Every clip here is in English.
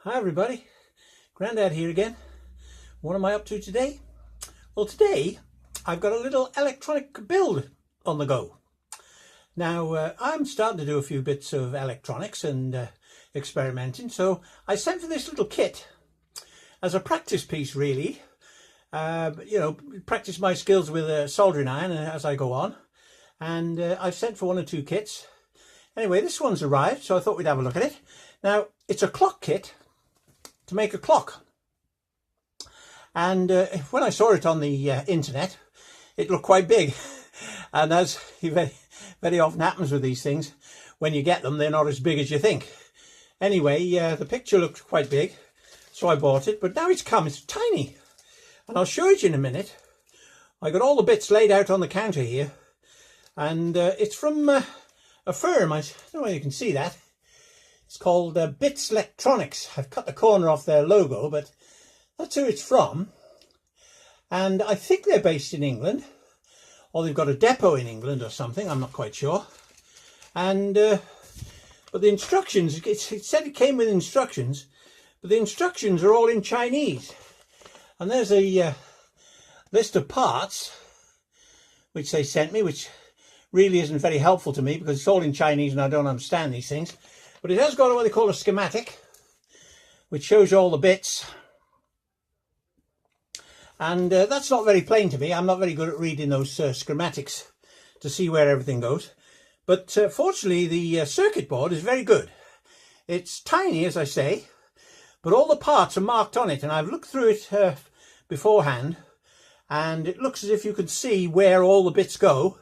Hi everybody, Grandad here again. What am I up to today? Well, today I've got a little electronic build on the go. Now I'm starting to do a few bits of electronics and experimenting, so I sent for this little kit as a practice piece really. Practice my skills with a soldering iron as I go on, and I've sent for one or two kits. Anyway, this one's arrived, so I thought we'd have a look at it. Now, it's a clock kit to make a clock, and when I saw it on the internet, it looked quite big. And as very often happens with these things, when you get them, they're not as big as you think. Anyway, the picture looked quite big, so I bought it, but now it's come, it's tiny, and I'll show it you in a minute. I got all the bits laid out on the counter here, and it's from a firm. I don't know whether you can see that. It's called Bits Electronics. I've cut the corner off their logo, but that's who it's from. And I think they're based in England, or they've got a depot in England or something. I'm not quite sure. And but the instructions, it said it came with instructions, but the instructions are all in Chinese. And there's a list of parts which they sent me, which really isn't very helpful to me because it's all in Chinese and I don't understand these things. But it has got what they call a schematic, which shows you all the bits. And that's not very plain to me. I'm not very good at reading those schematics to see where everything goes. But fortunately, the circuit board is very good. It's tiny, as I say, but all the parts are marked on it. And I've looked through it beforehand, and it looks as if you can see where all the bits go.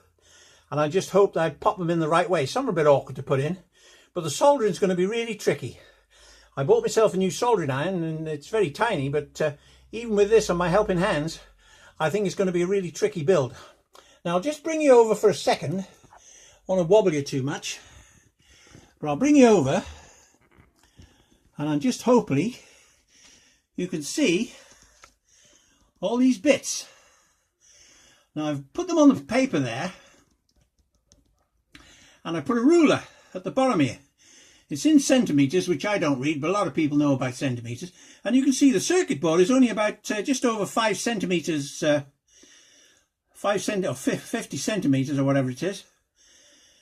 And I just hope that I pop them in the right way. Some are a bit awkward to put in, but the soldering is going to be really tricky. I bought myself a new soldering iron, and it's very tiny, but even with this on my helping hands, I think it's going to be a really tricky build. Now, I'll just bring you over for a second. I want to wobble you too much, but I'll bring you over, and I'm just hopefully you can see all these bits. Now, I've put them on the paper there, and I put a ruler at the bottom here. It's in centimetres, which I don't read, but a lot of people know about centimetres. And you can see the circuit board is only about just over 5 centimetres, 50 centimetres or whatever it is.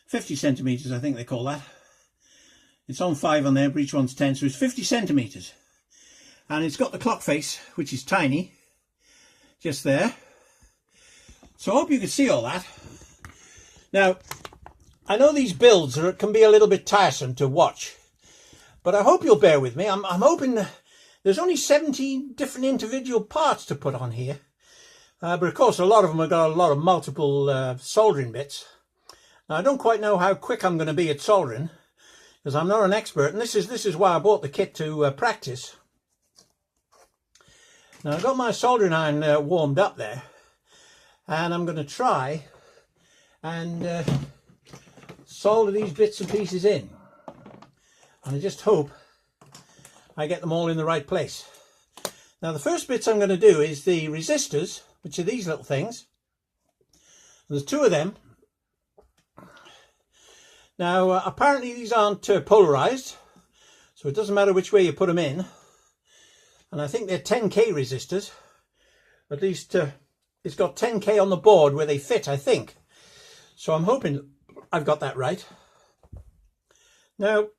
50 centimetres, I think they call that. It's on 5 on there, but each one's 10, so it's 50 centimetres. And it's got the clock face, which is tiny, just there. So I hope you can see all that. Now, I know these builds can be a little bit tiresome to watch, but I hope you'll bear with me. I'm hoping there's only 17 different individual parts to put on here. But of course, a lot of them have got a lot of multiple soldering bits. Now, I don't quite know how quick I'm going to be at soldering, because I'm not an expert, and this is why I bought the kit to practice. Now, I've got my soldering iron warmed up there, and I'm going to try and solder these bits and pieces in, and I just hope I get them all in the right place. Now, the first bits I'm going to do is the resistors, which are these little things. There's 2 of them. Now, apparently these aren't polarized, so it doesn't matter which way you put them in, and I think they're 10k resistors. At least it's got 10k on the board where they fit, I think. So I'm hoping I've got that right. Now,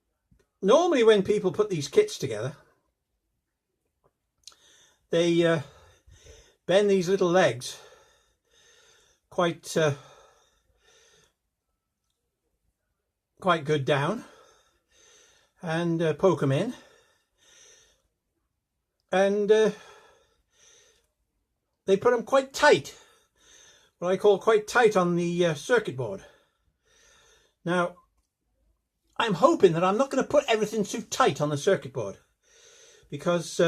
normally when people put these kits together, they bend these little legs quite good down and poke them in, and they put them quite tight, what I call quite tight on the circuit board. Now, I'm hoping that I'm not going to put everything too tight on the circuit board, because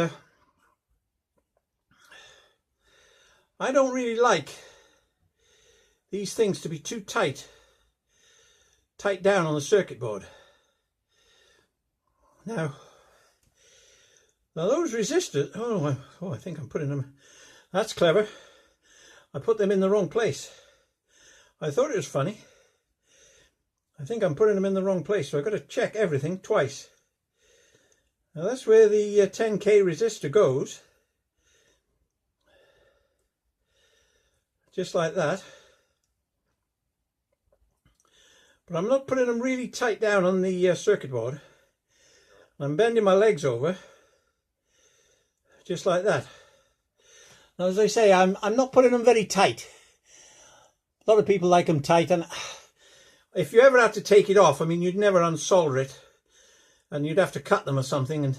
I don't really like these things to be too tight down on the circuit board. Now those resistors, I think I'm putting them, that's clever. I put them in the wrong place. I thought it was funny. I think I'm putting them in the wrong place, so I've got to check everything twice. Now that's where the 10k resistor goes. Just like that. But I'm not putting them really tight down on the circuit board. I'm bending my legs over. Just like that. Now, as I say, I'm not putting them very tight. A lot of people like them tight, and if you ever had to take it off, I mean, you'd never unsolder it, and you'd have to cut them or something, and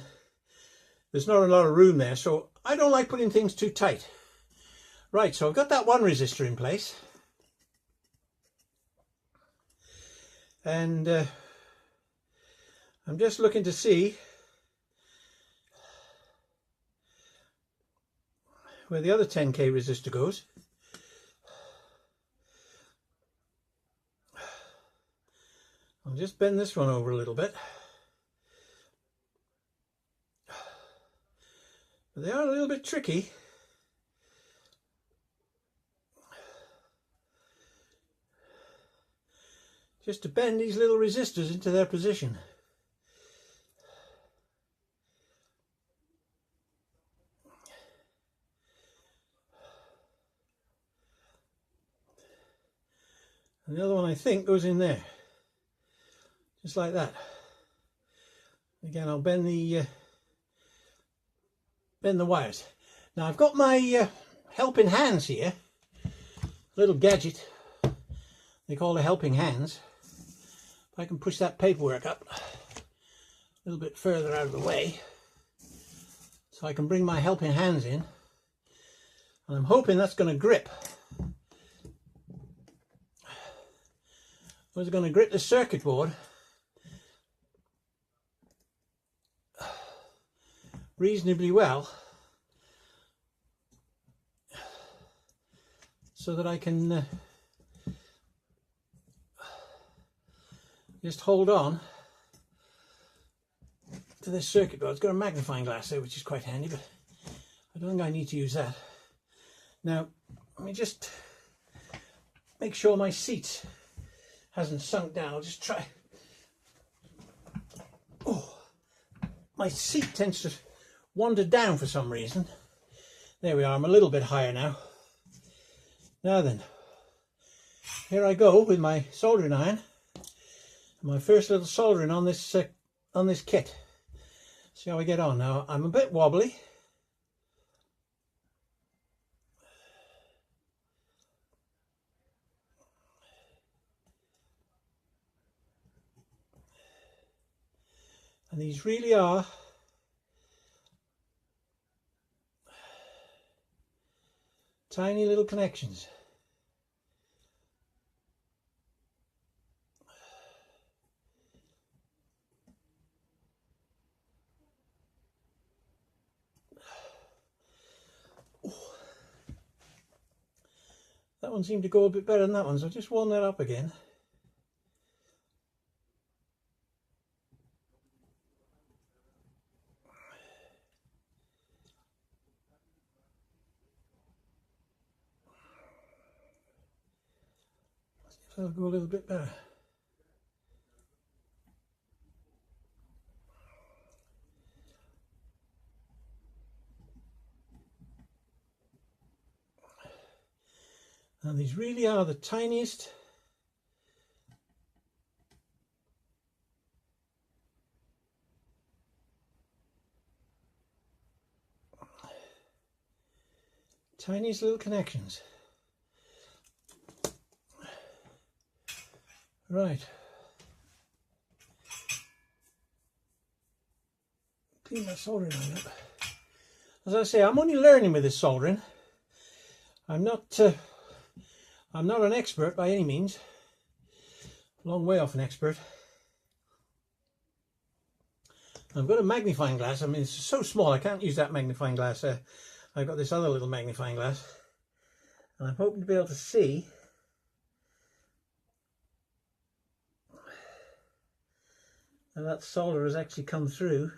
there's not a lot of room there, so I don't like putting things too tight. Right, so I've got that one resistor in place, and I'm just looking to see where the other 10k resistor goes. I'll just bend this one over a little bit. But they are a little bit tricky. Just to bend these little resistors into their position. And the other one, I think, goes in there. Just like that. Again, I'll bend the wires. Now I've got my helping hands here. Little gadget they call the helping hands. If I can push that paperwork up a little bit further out of the way, so I can bring my helping hands in, and I'm hoping that's going to grip. I was going to grip the circuit board reasonably well, so that I can just hold on to this circuit board. It's got a magnifying glass there, which is quite handy, but I don't think I need to use that. Now, let me just make sure my seat hasn't sunk down. I'll just try. Oh, my seat tends to wander down for some reason. There we are. I'm a little bit higher now. Now then, here I go with my soldering iron. My first little soldering on this kit. See how we get on. Now I'm a bit wobbly. And these really are tiny little connections. That one seemed to go a bit better than that one, so I'll just warm that up again. That'll go a little bit better. And these really are the tiniest little connections. Right. Clean my soldering iron up. As I say, I'm only learning with this soldering. I'm not an expert by any means. A long way off an expert. I've got a magnifying glass. I mean, it's so small I can't use that magnifying glass. I've got this other little magnifying glass, and I'm hoping to be able to see that solder has actually come through.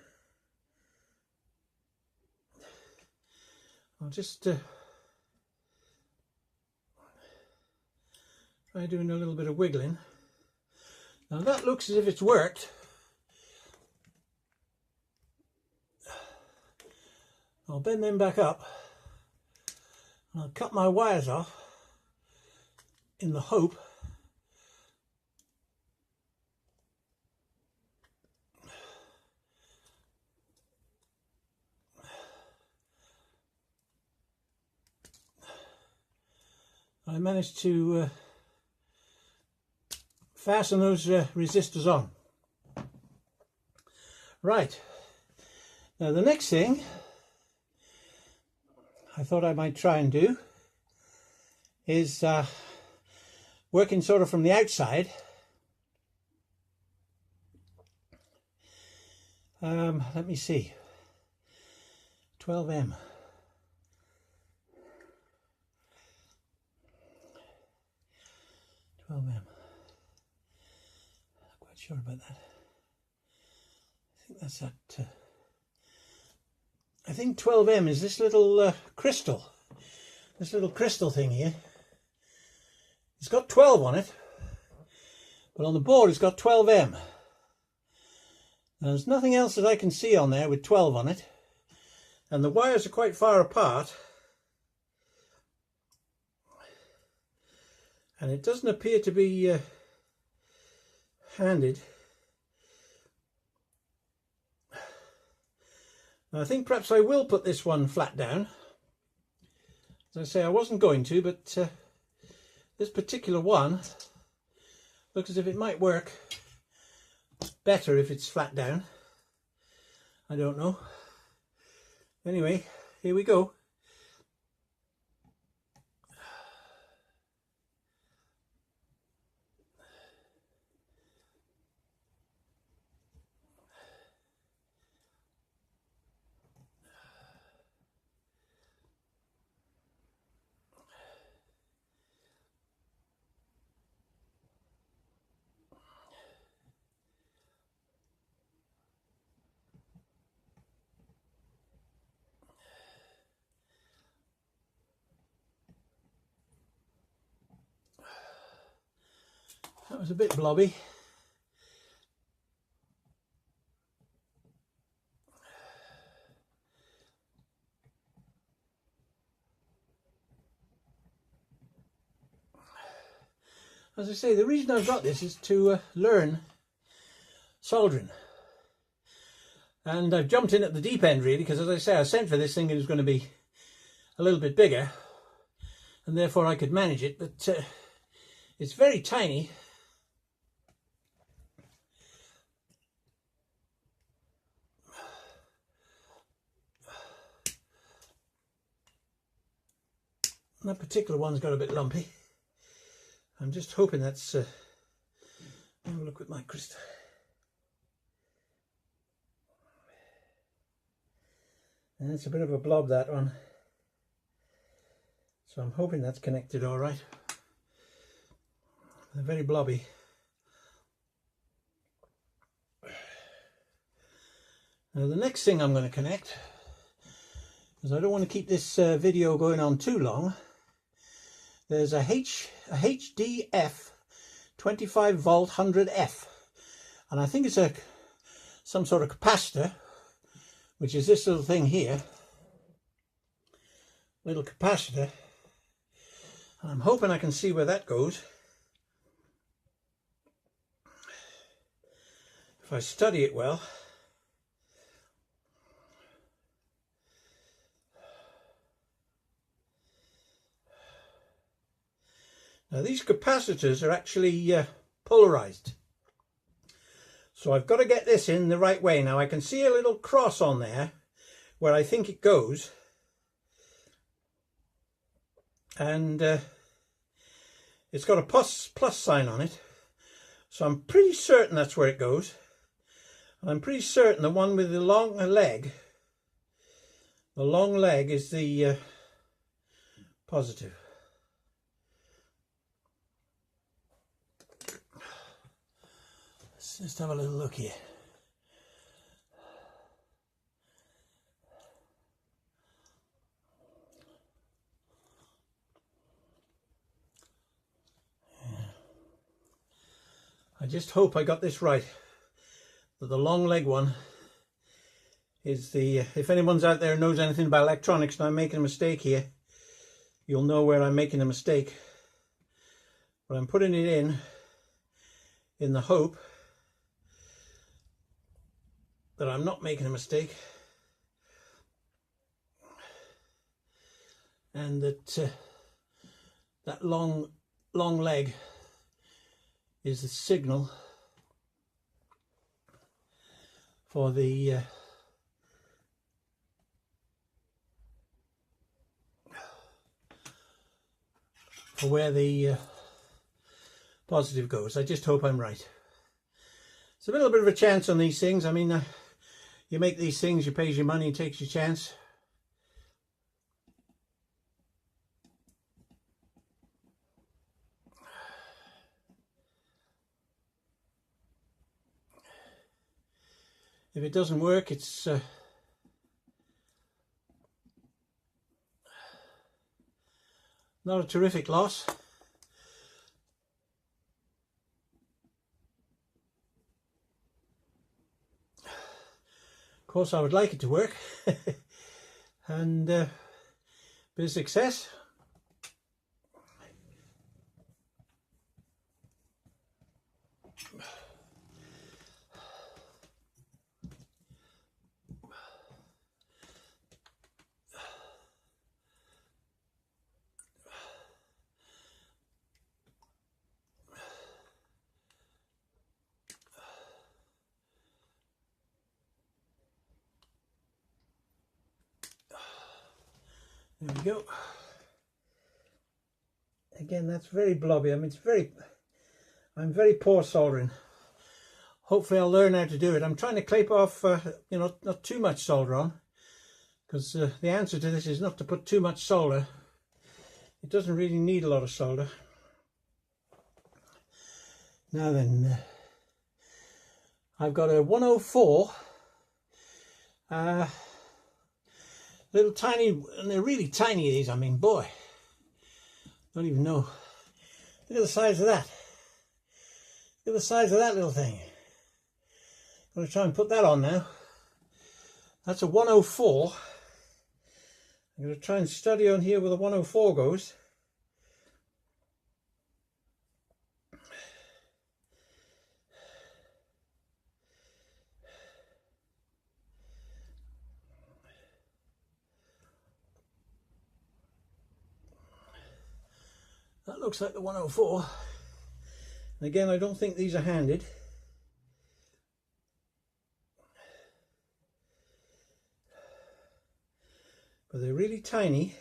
I'll just try doing a little bit of wiggling. Now that looks as if it's worked. I'll bend them back up and I'll cut my wires off in the hope I managed to fasten those resistors on. Right, now the next thing I thought I might try and do is working sort of from the outside. Let me see, 12M. I'm not quite sure about that. I think that's that. I think 12M is this little crystal. This little crystal thing here. It's got 12 on it, but on the board it's got 12M. There's nothing else that I can see on there with 12 on it, and the wires are quite far apart. And it doesn't appear to be handed. Now, I think perhaps I will put this one flat down. As I say, I wasn't going to, but this particular one looks as if it might work better if it's flat down. I don't know. Anyway, here we go. That was a bit blobby. As I say, the reason I've got this is to learn soldering. And I've jumped in at the deep end really, because as I say, I sent for this thing it was going to be a little bit bigger and therefore I could manage it, but it's very tiny. That particular one's got a bit lumpy. I'm just hoping that's have a look with my crystal. And it's a bit of a blob, that one. So I'm hoping that's connected all right. They're very blobby. Now the next thing I'm going to connect, because I don't want to keep this video going on too long, there's a HDF 25 volt 100F, and I think it's some sort of capacitor, which is this little thing here, little capacitor, and I'm hoping I can see where that goes. If I study it well. Now these capacitors are actually polarized, so I've got to get this in the right way. Now I can see a little cross on there where I think it goes, and it's got a plus sign on it, so I'm pretty certain that's where it goes, and I'm pretty certain the one with the long leg is the positive. Let's just have a little look here. Yeah. I just hope I got this right, that the long leg one is the, if anyone's out there knows anything about electronics and I'm making a mistake here, you'll know where I'm making a mistake. But I'm putting it in the hope that I'm not making a mistake, and that that long leg is the signal for the for where the positive goes. I just hope I'm right. It's a little bit of a chance on these things. I mean, you make these things, you pays your money, and takes your chance. If it doesn't work, it's not a terrific loss. Of course, I would like it to work, and bit of success. There we go. Again, that's very blobby. I mean, I'm very poor soldering. Hopefully I'll learn how to do it. I'm trying to clip off, you know, not too much solder on, because the answer to this is not to put too much solder. It doesn't really need a lot of solder. Now then, I've got a 104, little tiny, and they're really tiny, these. I mean, boy, don't even know. Look at the size of that. Look at the size of that little thing. I'm going to try and put that on now. That's a 104. I'm going to try and study on here where the 104 goes. That looks like the 104. And again, I don't think these are handed. But they're really tiny.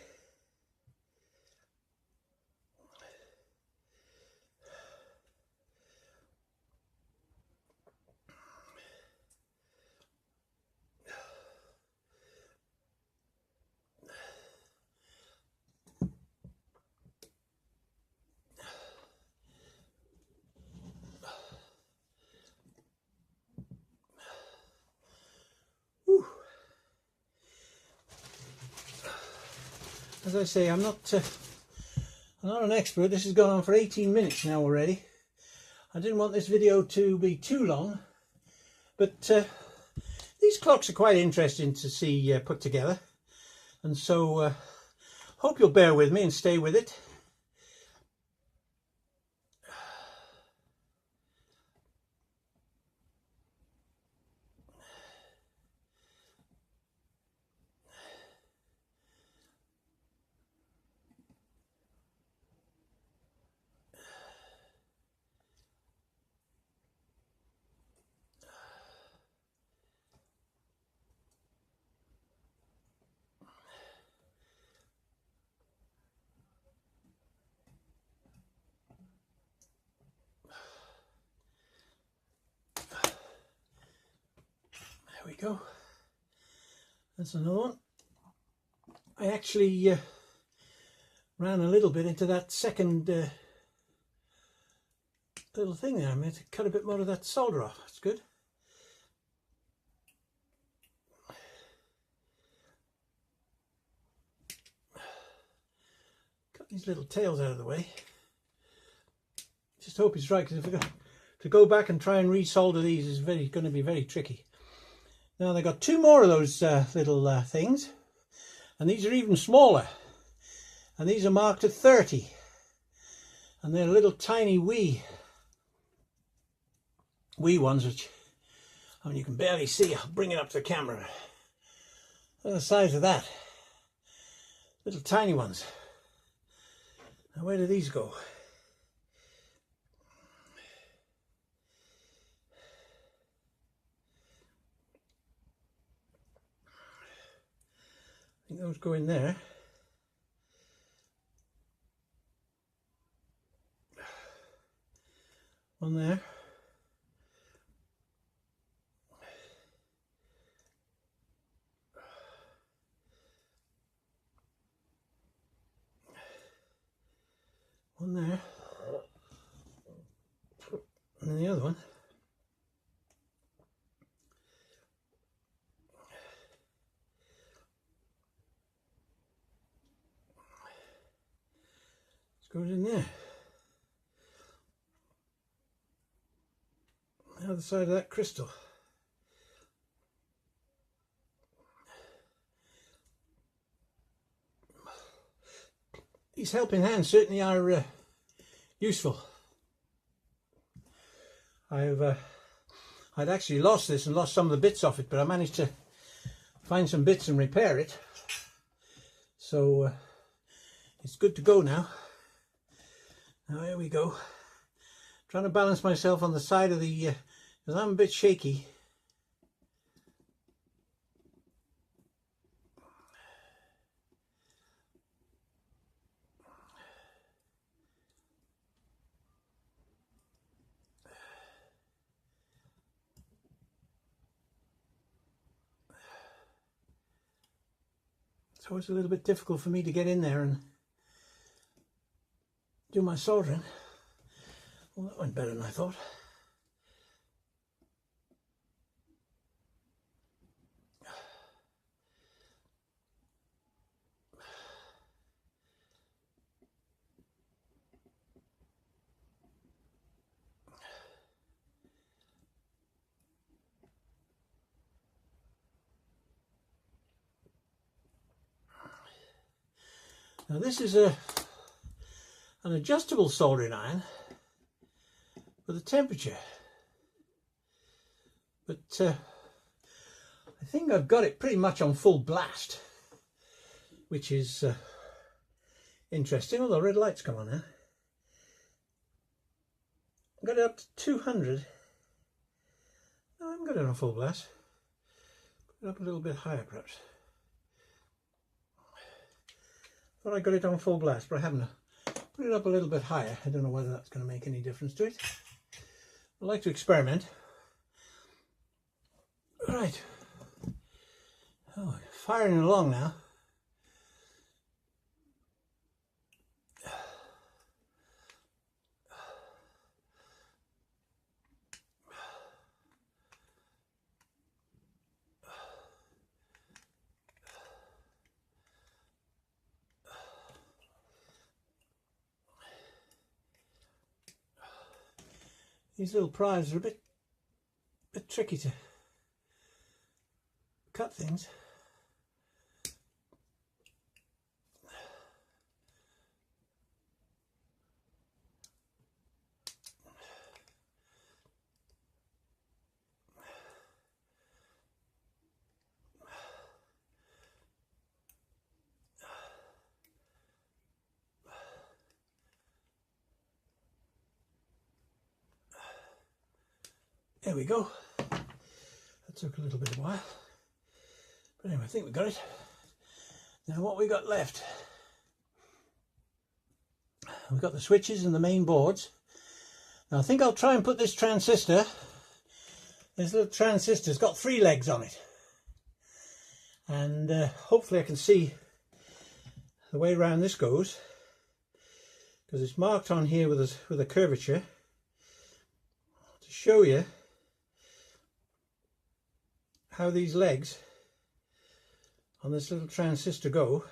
As I say, I'm not an expert. This has gone on for 18 minutes now already. I didn't want this video to be too long, but these clocks are quite interesting to see put together, and so hope you'll bear with me and stay with it. There we go. That's another one. I actually ran a little bit into that second little thing there. I meant to cut a bit more of that solder off. That's good. Cut these little tails out of the way. Just hope it's right, because if I got to go back and try and resolder these is going to be very tricky. Now they got two more of those little things, and these are even smaller, and these are marked at 30, and they're little tiny wee ones, which, I mean, you can barely see. I'll bring it up to the camera. They're the size of that. Little tiny ones. Now where do these go? I think those go in there. One there. One there. And then the other one. Goes in there. The other side of that crystal. These helping hands certainly are useful. I'd actually lost this and lost some of the bits off it, but I managed to find some bits and repair it. So it's good to go now. Now here we go. Trying to balance myself on the side of the, because I'm a bit shaky. It's always a little bit difficult for me to get in there and do my soldering. Well, that went better than I thought. Now this is an adjustable soldering iron for the temperature, but I think I've got it pretty much on full blast, which is interesting. Although red lights come on now. I've got it up to 200. No, I haven't got it on full blast. Put it up a little bit higher perhaps. Thought I got it on full blast, but I haven't. Put it up a little bit higher. I don't know whether that's going to make any difference to it. I like to experiment. Right. Oh, firing along now. These little pries are a bit tricky to cut things. There we go. That took a little bit of a while. But anyway, I think we got it. Now what we got left? We've got the switches and the main boards. Now I think I'll try and put this transistor, this little transistor's got 3 legs on it. And hopefully I can see the way around this goes, because it's marked on here with a curvature to show you how these legs on this little transistor go.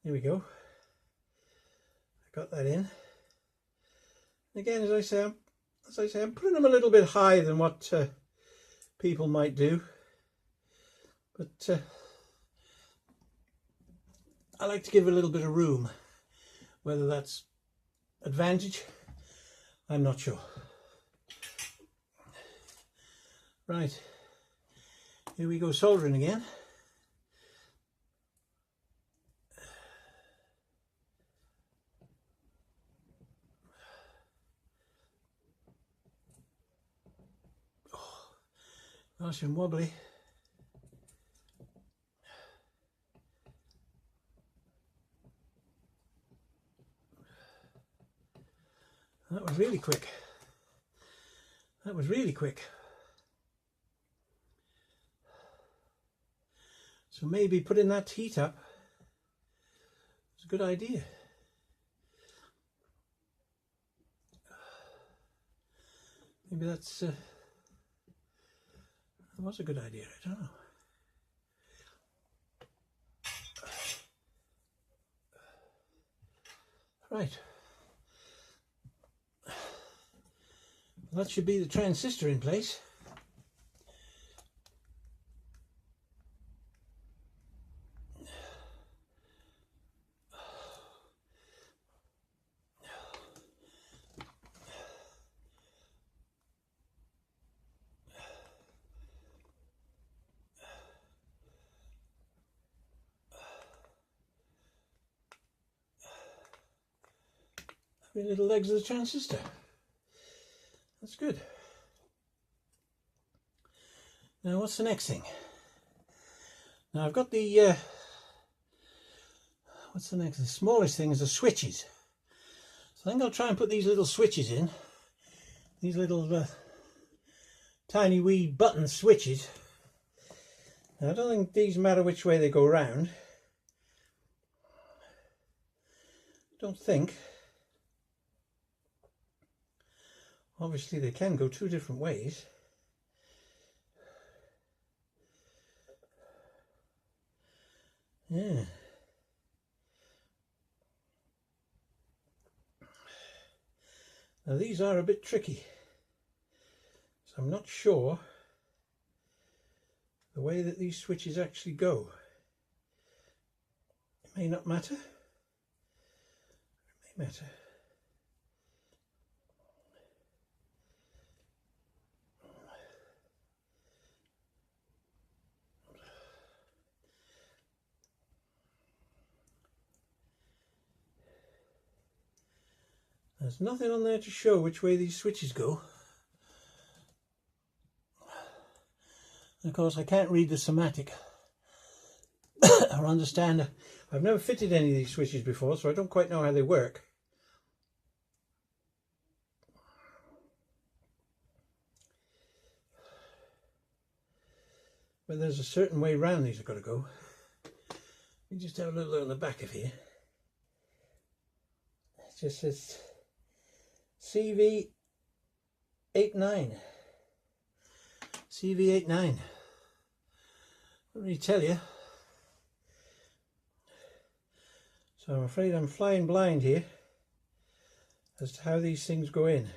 Here we go. I got that in. Again, as I say, I'm putting them a little bit higher than what people might do, but I like to give a little bit of room. Whether that's advantage, I'm not sure. Right, here we go soldering again. Nice and wobbly. That was really quick. That was really quick. So maybe putting that heat up is a good idea. Maybe that was a good idea, I don't know. Right. That should be the transistor in place. Three little legs of the transistor. That's good. Now what's the next thing? Now I've got the what's the next? The smallest thing is the switches. So I think I'll try and put these little switches in. These little tiny wee button switches. Now I don't think these matter which way they go round. Don't think. Obviously they can go two different ways. Yeah. Now these are a bit tricky. So I'm not sure the way that these switches actually go. It may not matter. It may matter. There's nothing on there to show which way these switches go. And of course I can't read the schematic or understand. I've never fitted any of these switches before, so I don't quite know how they work. But there's a certain way round these have got to go. Let me just have a little look on the back of here. It just says CV89. CV89. Don't really tell you. So I'm afraid I'm flying blind here as to how these things go in.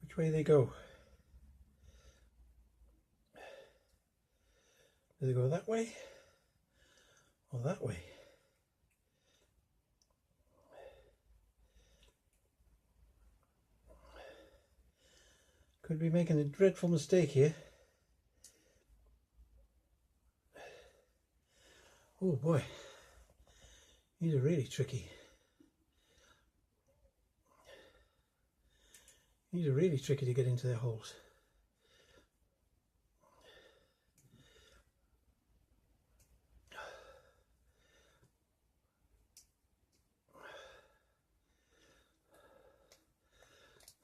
Which way they go. Do they go that way or that way? Could be making a dreadful mistake here. Oh boy, these are really tricky. These are really tricky to get into their holes.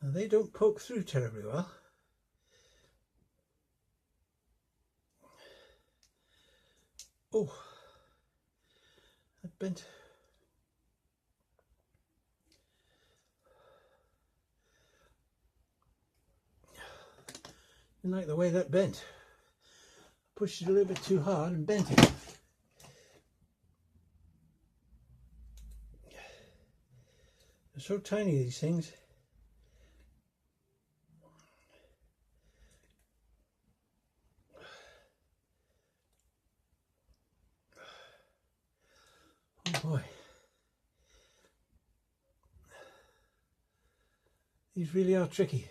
Now they don't poke through terribly well. Oh, that bent. Didn't like the way that bent. Pushed it a little bit too hard and bent it. so tiny, these things. Oh boy. These really are tricky.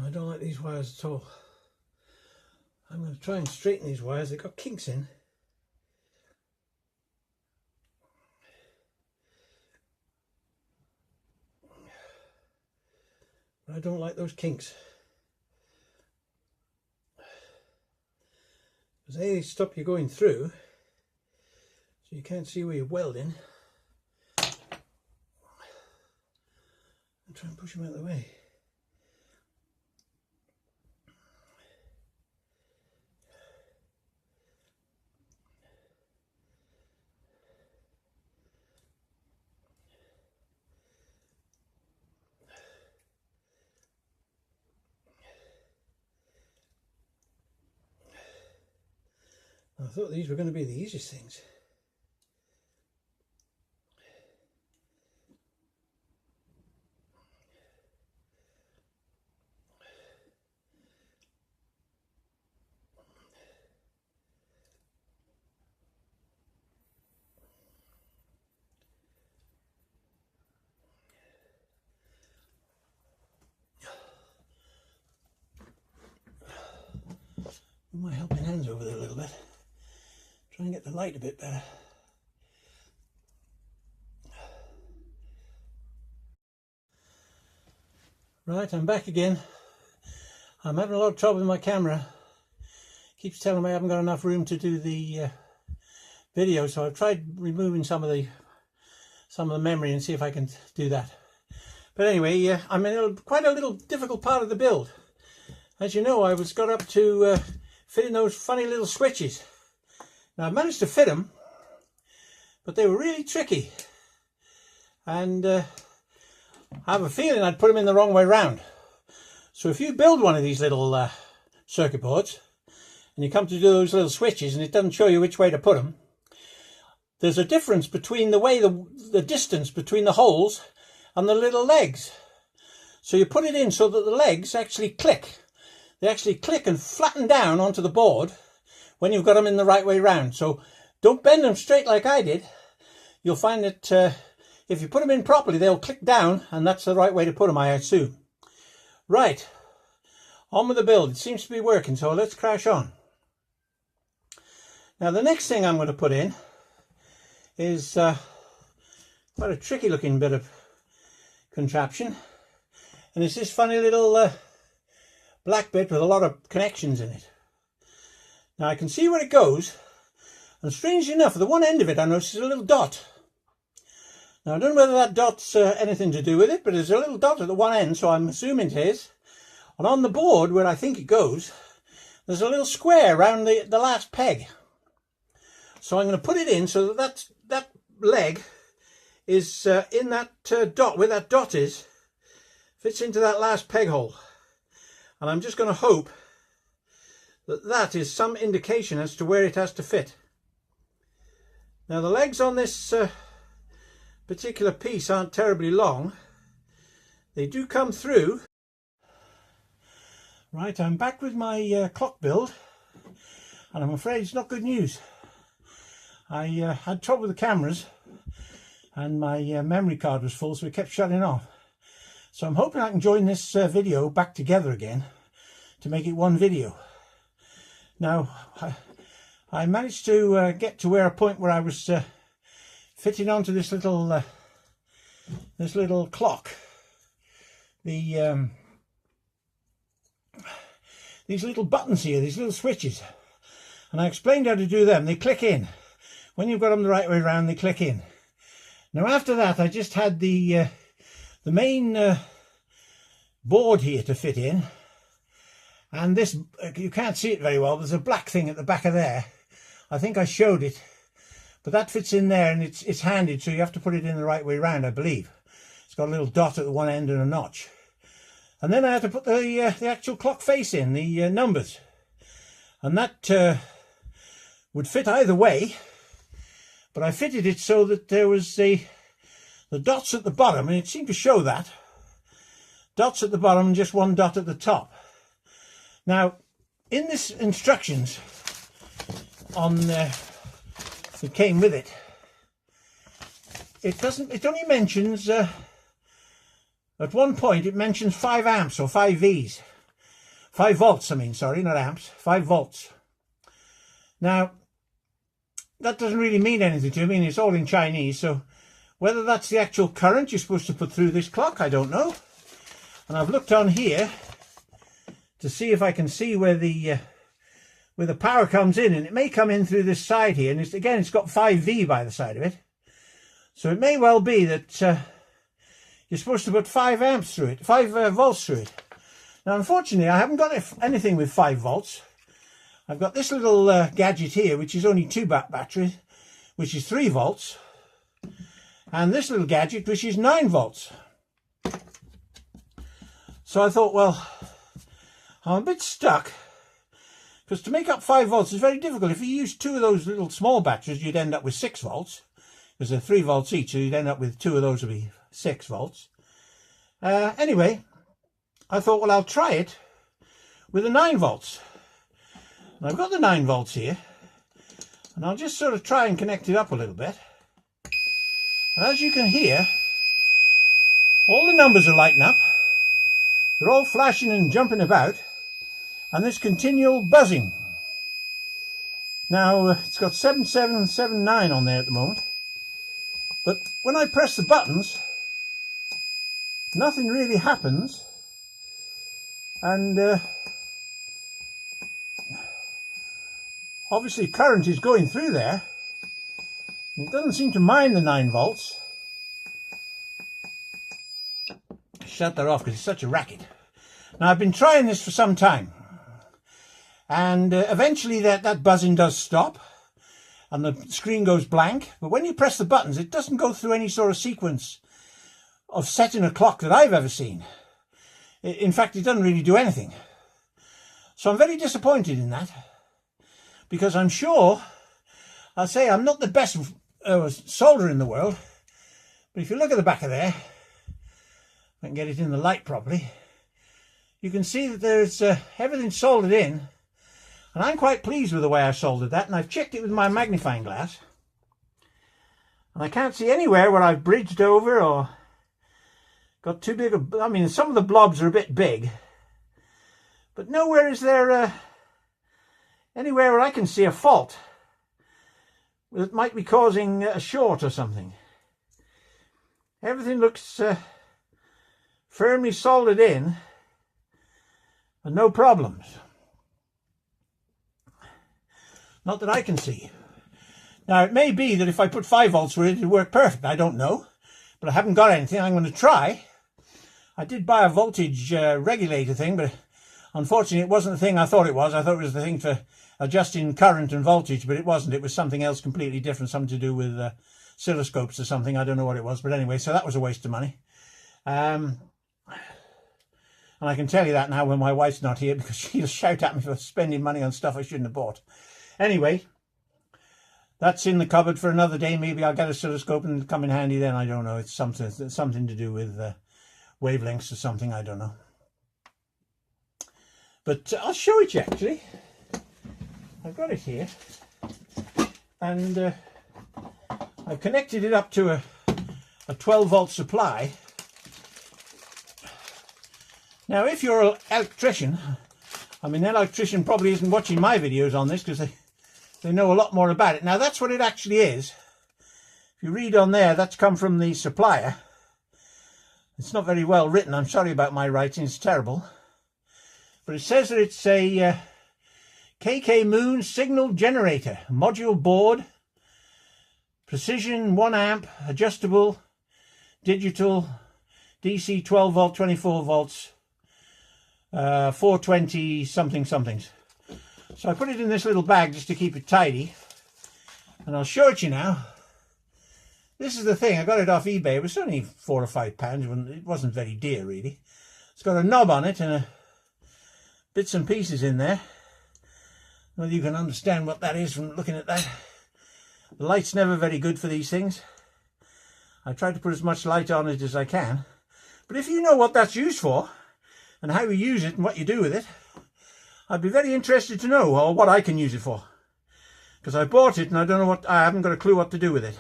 I don't like these wires at all. I'm going to try and straighten these wires. They've got kinks in. But I don't like those kinks. Because they stop you going through, so you can't see where you're welding. And try and push them out of the way. I thought these were going to be the easiest things. Move my helping hands over there a little bit. Try and get the light a bit better. Right, I'm back again. I'm having a lot of trouble with my camera. Keeps telling me I haven't got enough room to do the video, so I've tried removing some of the memory and see if I can do that. But anyway, I'm in quite a little difficult part of the build. As you know, I got up to fitting those funny little switches. Now I managed to fit them, but they were really tricky, and I have a feeling I'd put them in the wrong way round. So if you build one of these little circuit boards and you come to do those little switches and it doesn't show you which way to put them, there's a difference between the way the distance between the holes and the little legs. So you put it in so that the legs actually click. They actually click and flatten down onto the board when you've got them in the right way round. So don't bend them straight like I did. You'll find that if you put them in properly, they'll click down, and that's the right way to put them, I assume. Right, on with the build. It seems to be working, so let's crash on. Now the next thing I'm going to put in is quite a tricky looking bit of contraption, and it's this funny little black bit with a lot of connections in it. Now I can see where it goes, and strangely enough, at the one end of it I noticed a little dot. Now I don't know whether that dot's anything to do with it, but there's a little dot at the one end, so I'm assuming it is. And on the board where I think it goes, there's a little square around the last peg. So I'm going to put it in so that leg is in that dot, where that dot is, fits into that last peg hole. And I'm just going to hope that is some indication as to where it has to fit. Now the legs on this particular piece aren't terribly long. They do come through. Right, I'm back with my clock build, and I'm afraid it's not good news. I had trouble with the cameras, and my memory card was full, so it kept shutting off. So I'm hoping I can join this video back together again to make it one video. Now, I managed to get to a point where I was fitting onto this little clock. These little buttons here, these little switches, and I explained how to do them. They click in. When you've got them the right way around, they click in. Now after that, I just had the main board here to fit in, And this, you can't see it very well, there's a black thing at the back of there. I think I showed it, but that fits in there, and it's handed, so you have to put it in the right way round, I believe. It's got a little dot at the one end and a notch. And then I had to put the actual clock face in, the numbers. And that would fit either way, but I fitted it so that there was the dots at the bottom, and it seemed to show that. Dots at the bottom and just one dot at the top. Now, in this instructions on that came with it, it only mentions at one point it mentions 5 amps or 5 Vs. 5 volts, I mean, sorry, not amps, 5 volts. Now, that doesn't really mean anything to me, and it's all in Chinese, so whether that's the actual current you're supposed to put through this clock, I don't know. And I've looked on here to see if I can see where the power comes in, and it may come in through this side here, and it's got 5V by the side of it. So it may well be that you're supposed to put 5 amps through it, 5 volts through it. Now, unfortunately, I haven't got anything with 5 volts. I've got this little gadget here, which is only 2 batteries, which is 3 volts. And this little gadget, which is 9 volts. So I thought, well, I'm a bit stuck, because to make up 5 volts is very difficult. If you use 2 of those little small batteries, you'd end up with 6 volts, because they're 3 volts each, so you'd end up with 2 of those would be 6 volts. Anyway, I thought, well, I'll try it with the 9 volts. And I've got the 9 volts here, and I'll just sort of try and connect it up a little bit. And as you can hear, all the numbers are lighting up. They're all flashing and jumping about, and there's continual buzzing. Now, it's got 7779 on there at the moment, but when I press the buttons, nothing really happens, and obviously current is going through there, and it doesn't seem to mind the 9 volts. Shut that off because it's such a racket. Now, I've been trying this for some time, and eventually that buzzing does stop and the screen goes blank, but when you press the buttons, it doesn't go through any sort of sequence of setting a clock that I've ever seen. In fact, it doesn't really do anything. So I'm very disappointed in that, because I'm sure, I'll say I'm not the best solderer in the world, but if you look at the back of there, I can get it in the light properly, you can see that there's everything soldered in, and I'm quite pleased with the way I soldered that, and I've checked it with my magnifying glass, and I can't see anywhere where I've bridged over or got too big of, I mean, some of the blobs are a bit big, but nowhere is there anywhere where I can see a fault that might be causing a short or something. Everything looks firmly soldered in and no problems. Not that I can see. Now, it may be that if I put 5 volts through it, it'd work perfect. I don't know, but I haven't got anything. I'm going to try. I did buy a voltage regulator thing, but unfortunately it wasn't the thing I thought it was. I thought it was the thing for adjusting current and voltage, but it wasn't. It was something else completely different, something to do with oscilloscopes or something. I don't know what it was, but anyway, so that was a waste of money. And I can tell you that now when my wife's not here, because she'll shout at me for spending money on stuff I shouldn't have bought. Anyway, that's in the cupboard for another day. Maybe I'll get an oscilloscope and it'll come in handy then. I don't know. It's something to do with wavelengths or something. I don't know. But I'll show it you actually. I've got it here. And I've connected it up to a 12 volt supply. Now, if you're an electrician, I mean, an electrician probably isn't watching my videos on this because they know a lot more about it. Now, that's what it actually is. If you read on there, that's come from the supplier. It's not very well written. I'm sorry about my writing. It's terrible. But it says that it's a KK Moon signal generator, module board, precision 1 amp, adjustable, digital, DC 12 volt, 24 volts, 420 something somethings. So I put it in this little bag just to keep it tidy. And I'll show it you now. This is the thing, I got it off eBay. It was only £4 or £5. It wasn't very dear, really. It's got a knob on it and bits and pieces in there. Whether you can understand what that is from looking at that. The light's never very good for these things. I try to put as much light on it as I can. But if you know what that's used for, and how you use it and what you do with it, I'd be very interested to know, or what I can use it for. Because I bought it and I haven't got a clue what to do with it.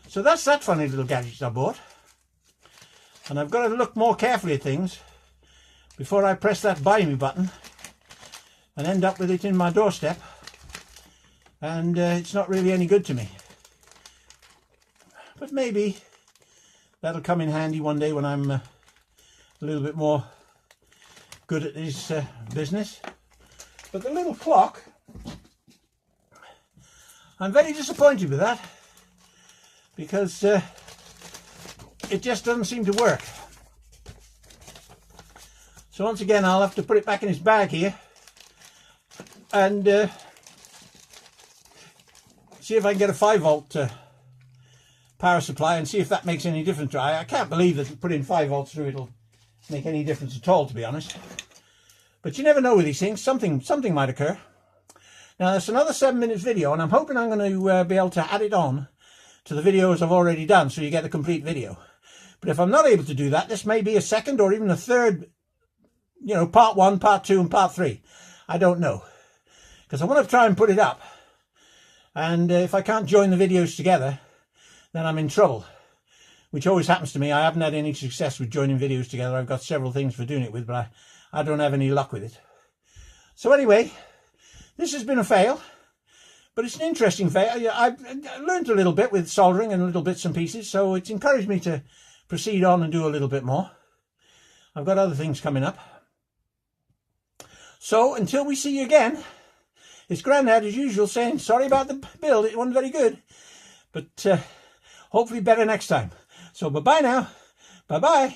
So that's that funny little gadget I bought. And I've got to look more carefully at things before I press that buy me button and end up with it in my doorstep. And it's not really any good to me. But maybe that'll come in handy one day when I'm a little bit more good at this business. But the little clock, I'm very disappointed with that, because it just doesn't seem to work. So once again, I'll have to put it back in its bag here and see if I can get a 5-volt power supply and see if that makes any difference. I can't believe that putting 5 volts through it'll make any difference at all, to be honest. But you never know with these things. Something might occur. Now, that's another 7-minute video, and I'm hoping I'm going to be able to add it on to the videos I've already done, so you get the complete video. But if I'm not able to do that, this may be a second or even a third, part 1, part 2, and part 3. I don't know. Because I want to try and put it up. And if I can't join the videos together, then I'm in trouble. Which always happens to me. I haven't had any success with joining videos together. I've got several things for doing it with, but I don't have any luck with it. So anyway, this has been a fail. But it's an interesting fail. I've learned a little bit with soldering and little bits and pieces, so it's encouraged me to proceed on and do a little bit more. I've got other things coming up. So until we see you again, it's Grandad as usual saying sorry about the build. It wasn't very good, but hopefully better next time. So bye-bye now. Bye-bye.